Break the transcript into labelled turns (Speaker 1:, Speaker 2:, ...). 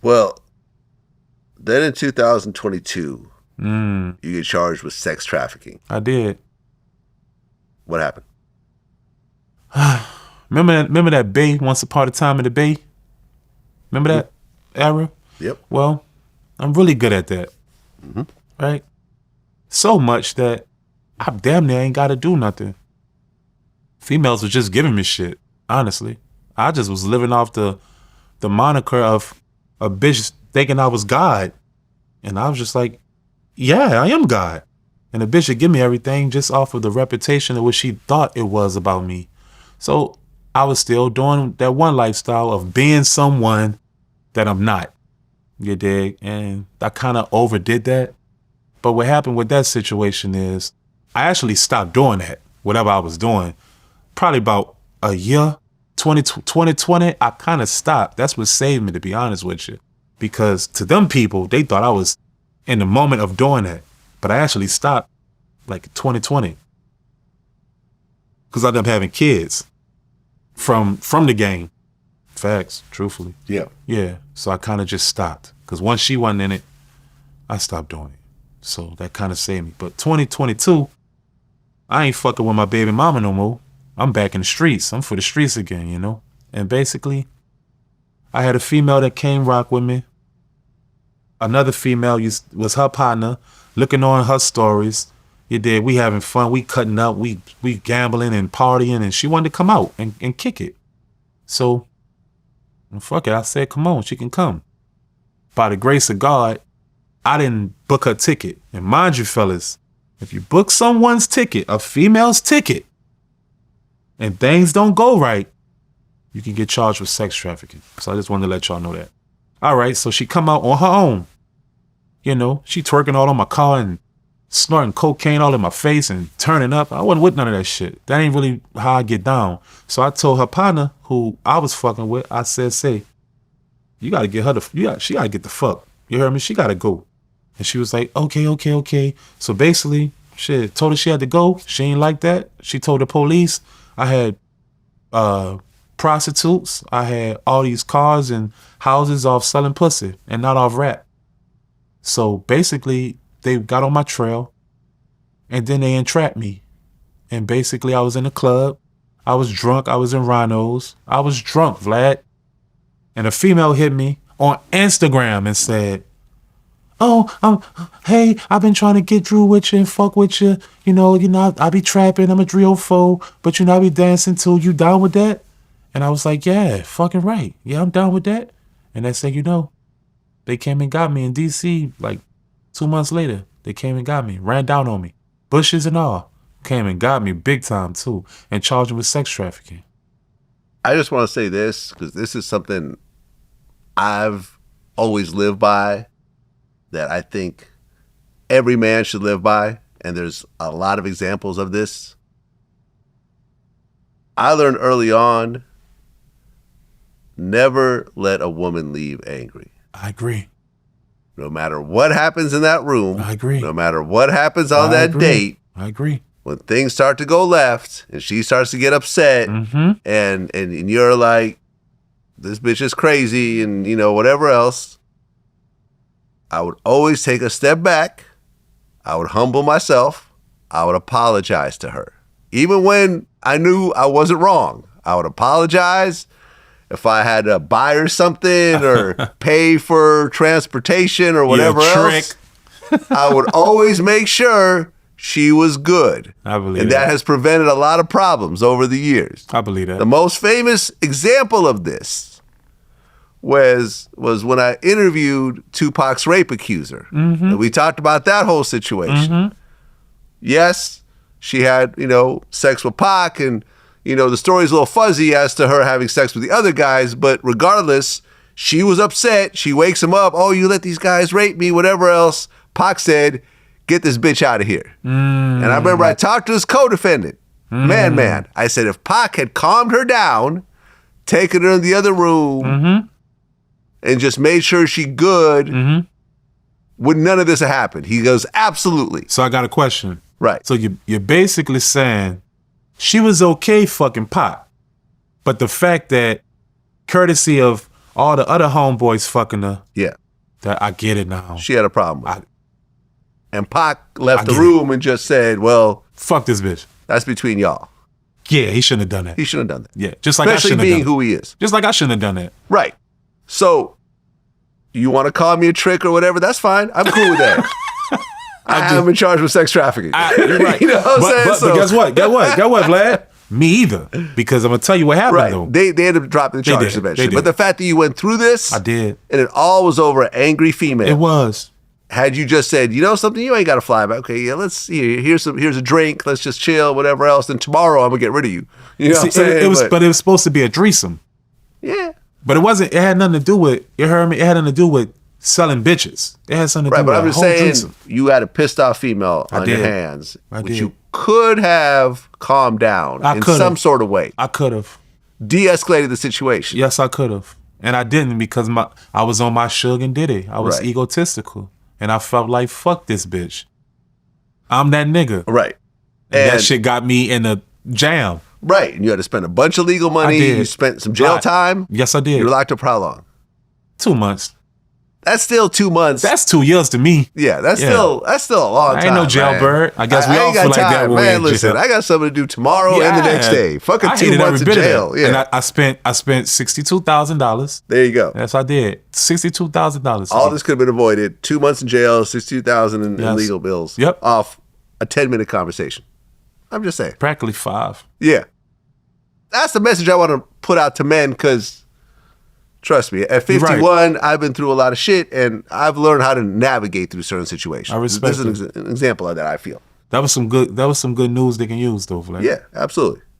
Speaker 1: Well, then in 2022, you get charged with sex trafficking.
Speaker 2: I did.
Speaker 1: What happened?
Speaker 2: Remember that Bay, Once Upon a Time in the Bay? Remember that era?
Speaker 1: Yep.
Speaker 2: Well, I'm really good at that.
Speaker 1: Mm-hmm.
Speaker 2: Right? So much that I damn near ain't got to do nothing. Females were just giving me shit, honestly. I just was living off the moniker of a bitch thinking I was God. And I was just like, yeah, I am God. And the bitch would give me everything just off of the reputation of what she thought it was about me. So I was still doing that one lifestyle of being someone that I'm not. You dig? And I kind of overdid that. But what happened with that situation is I actually stopped doing that, whatever I was doing. Probably about a year, 2020, I kind of stopped. That's what saved me, to be honest with you. Because to them people, they thought I was in the moment of doing that. But I actually stopped like 2020. Because I ended up having kids from the game. Facts, truthfully.
Speaker 1: Yeah.
Speaker 2: Yeah. So I kind of just stopped. Because once she wasn't in it, I stopped doing it. So that kind of saved me. But 2022, I ain't fucking with my baby mama no more. I'm back in the streets. I'm for the streets again, you know? And basically, I had a female that came rock with me. Another female was her partner, looking on her stories. You did. We having fun. We cutting up. We gambling and partying. And she wanted to come out and kick it. So, fuck it. I said, come on, she can come. By the grace of God, I didn't book her ticket. And mind you, fellas, if you book someone's ticket, a female's ticket, and things don't go right, you can get charged with sex trafficking. So I just wanted to let y'all know that. All right, so she come out on her own. You know, she twerking all on my car and snorting cocaine all in my face and turning up. I wasn't with none of that shit. That ain't really how I get down. So I told her partner, who I was fucking with, I said, say, you gotta get her she gotta get the fuck. You heard me? She gotta go. And she was like, okay. So basically, shit, told her she had to go. She ain't like that. She told the police. I had prostitutes. I had all these cars and houses off selling pussy and not off rap. So basically, they got on my trail and then they entrapped me. And basically, I was in a club. I was drunk. I was in Rhinos. I was drunk, Vlad. And a female hit me on Instagram and said, hey, I've been trying to get Drew with you and fuck with you. You know, I be trapping. I'm a 304, but I be dancing too. You down with that? And I was like, yeah, fucking right. Yeah, I'm down with that. And they said, they came and got me in D.C. like 2 months later. They came and got me, ran down on me, bushes and all. Came and got me big time too, and charged me with sex trafficking.
Speaker 1: I just want to say this, because this is something I've always lived by, that I think every man should live by, and there's a lot of examples of this. I learned early on, never let a woman leave angry.
Speaker 2: I agree.
Speaker 1: No matter what happens in that room.
Speaker 2: I agree.
Speaker 1: No matter what happens on that date.
Speaker 2: I agree.
Speaker 1: When things start to go left and she starts to get upset and you're like, this bitch is crazy and, whatever else, I would always take a step back. I would humble myself. I would apologize to her. Even when I knew I wasn't wrong, I would apologize. If I had to buy her something or pay for transportation or whatever else, I would always make sure she was good.
Speaker 2: I believe
Speaker 1: and that has prevented a lot of problems over the years.
Speaker 2: I believe that.
Speaker 1: The most famous example of this was when I interviewed Tupac's rape accuser. And we talked about that whole situation. Yes, she had, sex with Pac, and the story's a little fuzzy as to her having sex with the other guys, but regardless, she was upset. She wakes him up. Oh, you let these guys rape me, whatever else. Pac said, get this bitch out of here. And I remember I talked to his co-defendant. Man. I said, if Pac had calmed her down, taken her in the other room, and just made sure she good, would none of this have happened? He goes, absolutely.
Speaker 2: So I got a question.
Speaker 1: Right.
Speaker 2: So you're basically saying she was okay fucking Pac, but the fact that courtesy of all the other homeboys fucking her.
Speaker 1: Yeah.
Speaker 2: That I get it now.
Speaker 1: She had a problem with it. And Pac
Speaker 2: I
Speaker 1: left the
Speaker 2: get
Speaker 1: room and just said, well,
Speaker 2: fuck this bitch.
Speaker 1: that's between y'all.
Speaker 2: Yeah, he shouldn't have done that.
Speaker 1: He shouldn't have done that.
Speaker 2: Yeah, just like I
Speaker 1: Especially
Speaker 2: shouldn't have
Speaker 1: being
Speaker 2: done
Speaker 1: who he is.
Speaker 2: Just like I shouldn't have done that.
Speaker 1: Right. So, you want to call me a trick or whatever? That's fine. I'm cool with that. I haven't been charged with sex trafficking.
Speaker 2: You're right.
Speaker 1: You know what I'm saying?
Speaker 2: But guess what? Guess what, Vlad? Me either. Because I'm going to tell you what happened,
Speaker 1: Right.
Speaker 2: though.
Speaker 1: They ended up dropping the charges eventually. But the fact that you went through this.
Speaker 2: I did.
Speaker 1: And it all was over an angry female.
Speaker 2: It was.
Speaker 1: Had you just said, you know something, you ain't got to fly back. Okay, yeah, let's see. Here's a drink. Let's just chill, whatever else. Then tomorrow I'm going to get rid of you. You know what I'm saying?
Speaker 2: But it was supposed to be a threesome.
Speaker 1: Yeah.
Speaker 2: But it wasn't. It had nothing to do with, you heard me? It had nothing to do with selling bitches. It had something to do with
Speaker 1: Right, but I'm just saying,
Speaker 2: threesome.
Speaker 1: You had a pissed off female on your hands. Which you could have calmed down in some sort of way.
Speaker 2: I could have.
Speaker 1: De-escalated the situation.
Speaker 2: Yes, I could have. And I didn't because I was on my Suge and Diddy. I was egotistical. And I felt like, fuck this bitch. I'm that nigga.
Speaker 1: Right.
Speaker 2: And that shit got me in a jam.
Speaker 1: Right. And you had to spend a bunch of legal money. You spent some jail time.
Speaker 2: Yes, I did.
Speaker 1: You were locked up for how long?
Speaker 2: 2 months.
Speaker 1: That's still 2 months.
Speaker 2: That's 2 years to me.
Speaker 1: Yeah, that's still a long time.
Speaker 2: I ain't no jailbird. I guess we all feel like that when
Speaker 1: man, listen, I got something to do tomorrow and the next day. Fucking 2 months in jail. Yeah.
Speaker 2: And I spent $62,000.
Speaker 1: There you go.
Speaker 2: Yes, I did. $62,000.
Speaker 1: All this could have been avoided. 2 months in jail, $62,000 in legal bills.
Speaker 2: Yep.
Speaker 1: Off a 10-minute conversation. I'm just saying.
Speaker 2: Practically 5.
Speaker 1: Yeah. That's the message I want to put out to men because, trust me, at 51, I've been through a lot of shit and I've learned how to navigate through certain situations.
Speaker 2: I respect
Speaker 1: This is an example of that, I feel.
Speaker 2: That was some good news they can use, though, Vlad.
Speaker 1: Yeah, absolutely.